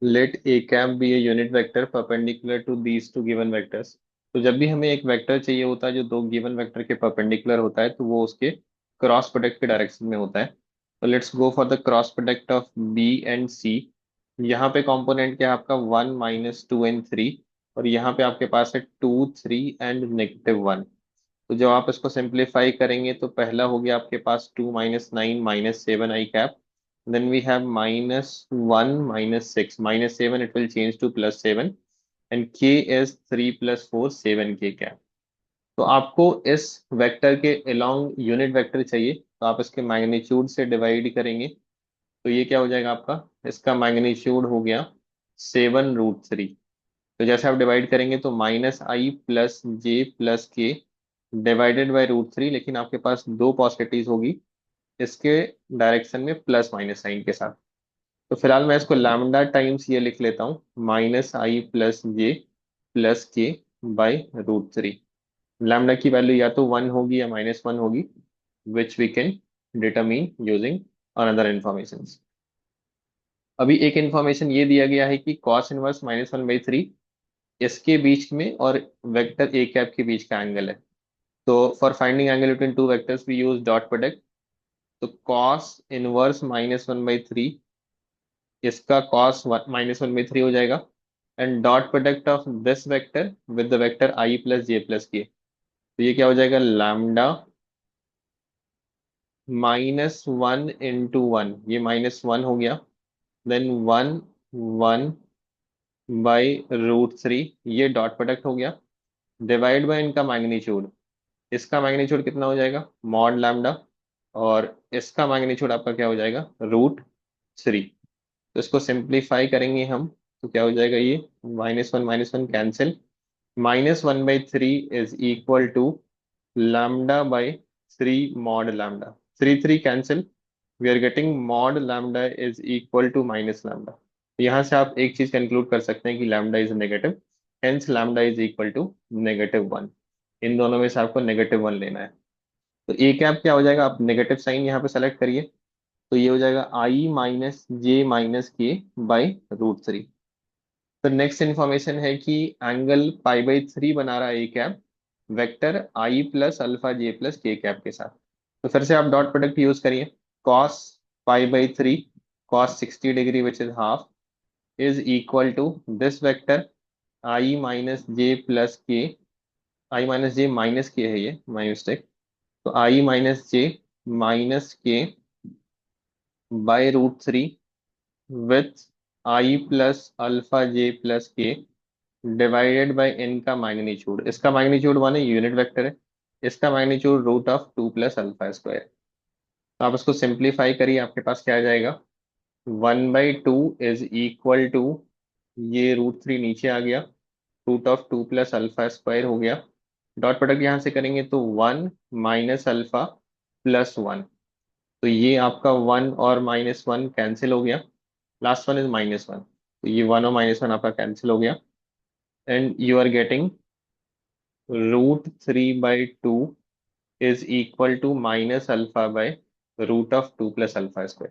Late A cap B A unit vector perpendicular to these two given vectors. तो जब भी हमें एक वेक्टर चाहिए होता है जो दो गिवन वेक्टर के परपेंडिकुलर होता है, तो वो उसके क्रॉस प्रोडक्ट के डायरेक्शन में होता है। तो let's go for the cross product of b and c. यहाँ पे कंपोनेंट क्या है आपका, 1 - 2 and 3, और यहाँ पे आपके पास है 2 3 and -1। तो जब आप इसको सिंप्लीफाई करेंगे तो पहला हो गया आपके पास 2 - 9 - 7 I cap। then we have -1 - 6 -7, it will change to +7, and k is 3 + 4 7k cap। तो आपको इस वेक्टर के अलोंग यूनिट वेक्टर चाहिए, तो आप इसके मैग्नीट्यूड से डिवाइड करेंगे। तो ये क्या हो जाएगा आपका, इसका मैग्नीट्यूड हो गया 7√3। तो जैसे आप डिवाइड करेंगे तो -I + J + K divided by √3, लेकिन आपके पास दो पॉसिबिलिटीज होगी इसके डायरेक्शन में प्लस माइनस साइन के साथ। तो फिलहाल मैं इसको लैम्डा टाइम्स ये लिख लेता हूँ, -I + J + K/√3। लैम्डा की वैल्यू या तो 1 होगी या -1 होगी, which we can determine using another information. अभी एक इंफॉर्मेशन ये दिया गया है कि कॉस इनवर्स -1/3 इसके बीच में और वेक्टर ए कैप के बीच का एंगल है। तो for finding angle between two vectors we use dot product. तो कॉस इनवर्स -1/3, इसका कॉस -1/3 हो जाएगा, and dot product of this vector with the vector I + J + K। तो ये क्या हो जाएगा, लैम्डा -1 × 1, ये -1 हो गया, देन 1 1/√3, ये डॉट प्रोडक्ट हो गया, डिवाइड बाय इनका मैग्नीट्यूड। इसका मैग्नीट्यूड कितना हो जाएगा, मॉड लैम्डा, और इसका मैग्नीट्यूड आपका क्या हो जाएगा, √3। तो इसको सिंप्लीफाई करेंगे हम, तो क्या हो जाएगा, ये -1 - 1 cancel, -1/3 is equal to λ/3 mod lambda. 3 3 cancel, we are getting mod lambda is equal to minus lambda. यहाँ से आप एक चीज कंक्लूड कर सकते हैं कि lambda is negative, hence lambda is equal to -1। इन दोनों में से आपको -1 लेना है। तो ए कैप क्या हो जाएगा, आप नेगेटिव साइन यहाँ पे सेलेक्ट करिए, तो ये हो जाएगा I - J - K/√3। तो नेक्स्ट इंफॉर्मेशन है कि एंगल π/3 बना रहा है a cap vector I + α J + K cap के साथ। तो फिर से आप डॉट प्रोडक्ट यूज करिए, cos π/3 cos 60 degree which is half is equal to this vector I - J + K, I - J - K है, ये माई मिस्टेक। तो I - J - K/√3 with I + α J + K divided by इनका magnitude. इसका magnitude 1 है, unit vector है, इसका magnitude √2 + α²। तो आप इसको सिंप्लीफाई करिए, आपके पास क्या आ जाएगा, 1/2 इज इक्वल टू, ये √3 नीचे आ गया, √2 + α² हो गया। डॉट प्रोडक्ट यहाँ से करेंगे तो 1 - α +1। तो ये आपका 1 और -1 कैंसिल हो गया, लास्ट वन इज -1, तो ये 1 और -1 आपका कैंसिल हो गया, and you are getting √3/2 is equal to -α/√2 + α²।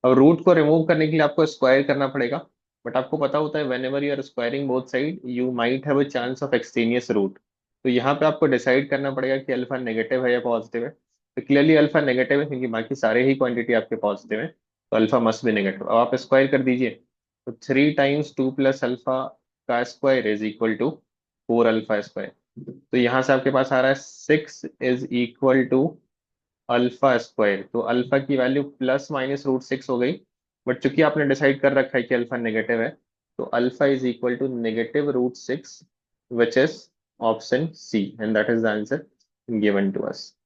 अब रूट को रिमूव करने के लिए आपको स्क्वायर करना पड़ेगा, बट आपको पता होता है whenever you are squaring both side you might have a chance of extraneous root. तो यहाँ पे आपको डिसाइड करना पड़ेगा कि अल्फा नेगेटिव है या पॉजिटिव है। तो क्लियरली अल्फा नेगेटिव है, क्योंकि बाकी सारे ही क्वांटिटी आपके पॉजिटिव है, तो अल्फा मस्ट बी नेगेटिव। अब आप स्क्वायर कर दीजिए, तो 3 × 2 + अल्फा का स्क्वायर इज इक्वल टू 4 α²। तो यहाँ से आपके पास आ रहा है 6 इज इक्वल टू α²। तो अल्फा की वैल्यू ±√6 हो गई, बट चूंकि आपने डिसाइड कर रखा है कि अल्फा नेगेटिव है, तो alpha is equal to -√6, which is option C, and that is the answer given to us.